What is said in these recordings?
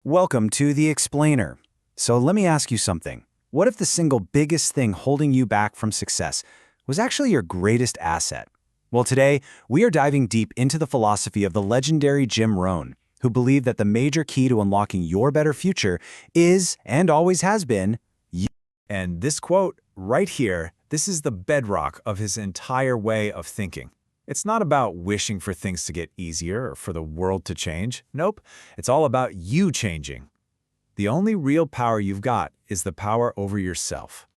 Welcome to The Explainer. So let me ask you something. What if the single biggest thing holding you back from success was actually your greatest asset? Well, today, we are diving deep into the philosophy of the legendary Jim Rohn, who believed that the major key to unlocking your better future is, and always has been, you. And this quote right here, this is the bedrock of his entire way of thinking. It's not about wishing for things to get easier or for the world to change. Nope, it's all about you changing. The only real power you've got is the power over yourself.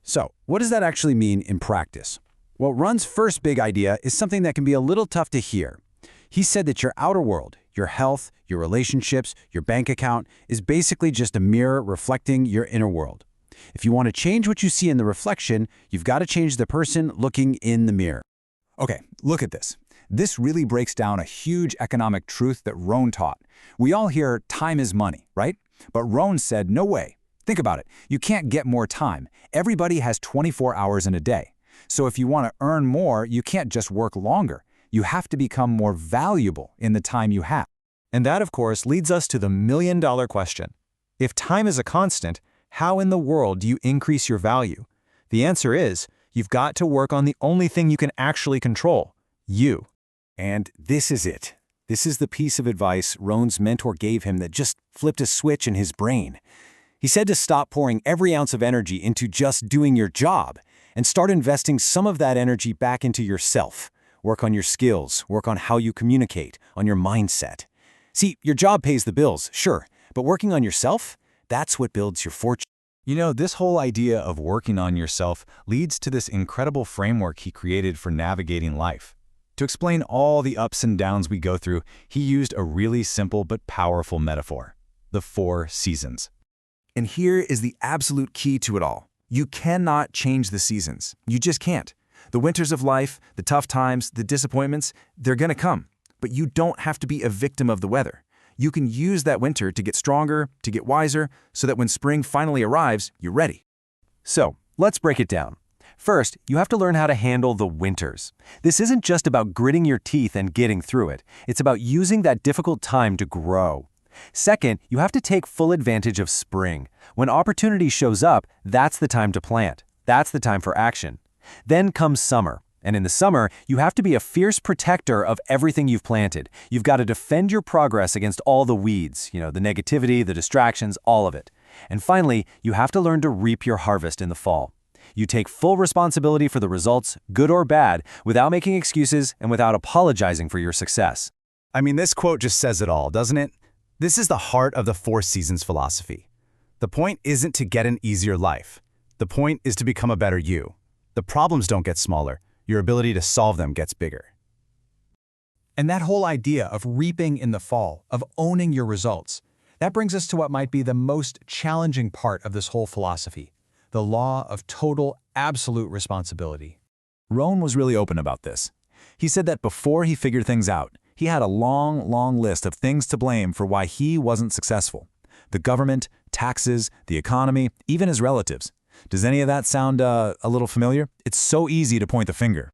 So, what does that actually mean in practice? Well, Rohn's first big idea is something that can be a little tough to hear. He said that your outer world, your health, your relationships, your bank account, is basically just a mirror reflecting your inner world. If you want to change what you see in the reflection, you've got to change the person looking in the mirror. Okay, look at this. This really breaks down a huge economic truth that Rohn taught. We all hear time is money, right? But Rohn said, no way. Think about it. You can't get more time. Everybody has 24 hours in a day. So if you want to earn more, you can't just work longer. You have to become more valuable in the time you have. And that, of course, leads us to the million-dollar question. If time is a constant, how in the world do you increase your value? The answer is, you've got to work on the only thing you can actually control, you. And this is it. This is the piece of advice Rohn's mentor gave him that just flipped a switch in his brain. He said to stop pouring every ounce of energy into just doing your job and start investing some of that energy back into yourself. Work on your skills, work on how you communicate, on your mindset. See, your job pays the bills, sure, but working on yourself, that's what builds your fortune. You know, this whole idea of working on yourself leads to this incredible framework he created for navigating life. To explain all the ups and downs we go through, he used a really simple but powerful metaphor: the 4 seasons. And here is the absolute key to it all. You cannot change the seasons. You just can't. The winters of life, the tough times, the disappointments, they're gonna come. But you don't have to be a victim of the weather. You can use that winter to get stronger, to get wiser, so that when spring finally arrives, you're ready. So, let's break it down. First, you have to learn how to handle the winters. This isn't just about gritting your teeth and getting through it. It's about using that difficult time to grow. Second, you have to take full advantage of spring. When opportunity shows up, that's the time to plant. That's the time for action. Then comes summer. And in the summer, you have to be a fierce protector of everything you've planted. You've got to defend your progress against all the weeds, the negativity, the distractions, all of it. And finally, you have to learn to reap your harvest in the fall. You take full responsibility for the results, good or bad, without making excuses and without apologizing for your success. I mean, this quote just says it all, doesn't it? This is the heart of the 4 seasons philosophy. The point isn't to get an easier life. The point is to become a better you. The problems don't get smaller. Your ability to solve them gets bigger. And that whole idea of reaping in the fall, of owning your results, that brings us to what might be the most challenging part of this whole philosophy: the law of total, absolute responsibility. Rohn was really open about this. He said that before he figured things out, he had a long list of things to blame for why he wasn't successful. The government, taxes, the economy, even his relatives. Does any of that sound a little familiar? It's so easy to point the finger.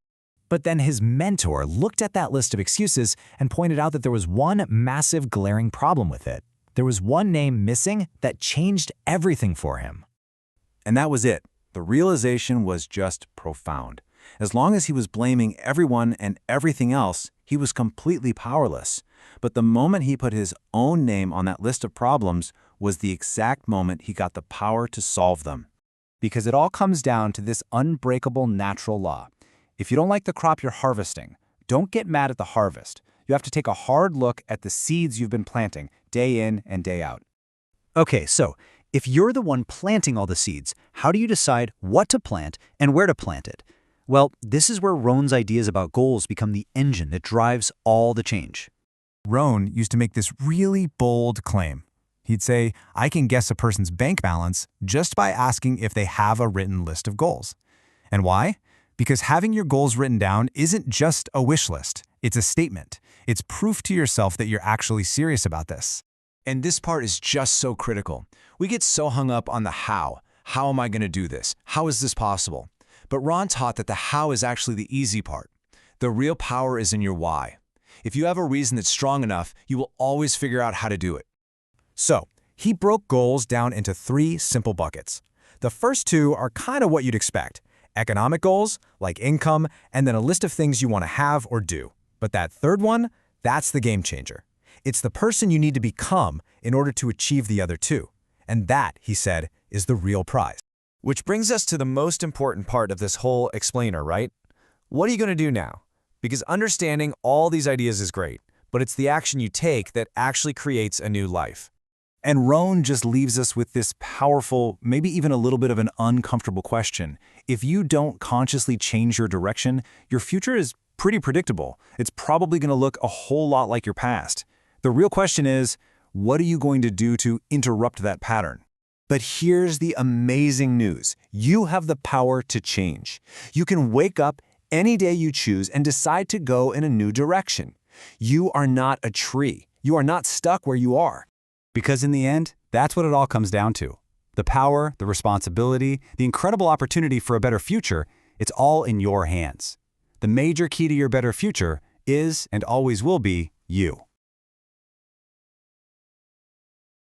But then his mentor looked at that list of excuses and pointed out that there was one massive glaring problem with it. There was one name missing that changed everything for him. And that was it. The realization was just profound. As long as he was blaming everyone and everything else, he was completely powerless. But the moment he put his own name on that list of problems was the exact moment he got the power to solve them. Because it all comes down to this unbreakable natural law. If you don't like the crop you're harvesting, don't get mad at the harvest. You have to take a hard look at the seeds you've been planting day in and day out. Okay, so if you're the one planting all the seeds, how do you decide what to plant and where to plant it? Well, this is where Rohn's ideas about goals become the engine that drives all the change. Rohn used to make this really bold claim. He'd say, I can guess a person's bank balance just by asking if they have a written list of goals. And why? Because having your goals written down isn't just a wish list. It's a statement. It's proof to yourself that you're actually serious about this. And this part is just so critical. We get so hung up on the how. How am I going to do this? How is this possible? But Rohn taught that the how is actually the easy part. The real power is in your why. If you have a reason that's strong enough, you will always figure out how to do it. So, He broke goals down into 3 simple buckets. The first 2 are kind of what you'd expect. Economic goals, like income, and then a list of things you want to have or do. But that third one, that's the game changer. It's the person you need to become in order to achieve the other 2. And that, he said, is the real prize. Which brings us to the most important part of this whole explainer, right? What are you going to do now? Because understanding all these ideas is great, but it's the action you take that actually creates a new life. And Rohn just leaves us with this powerful, maybe even a little bit of an uncomfortable question. If you don't consciously change your direction, your future is pretty predictable. It's probably going to look a whole lot like your past. The real question is, what are you going to do to interrupt that pattern? But here's the amazing news. You have the power to change. You can wake up any day you choose and decide to go in a new direction. You are not a tree. You are not stuck where you are. Because in the end, that's what it all comes down to. The power, the responsibility, the incredible opportunity for a better future, it's all in your hands. The major key to your better future is and always will be you.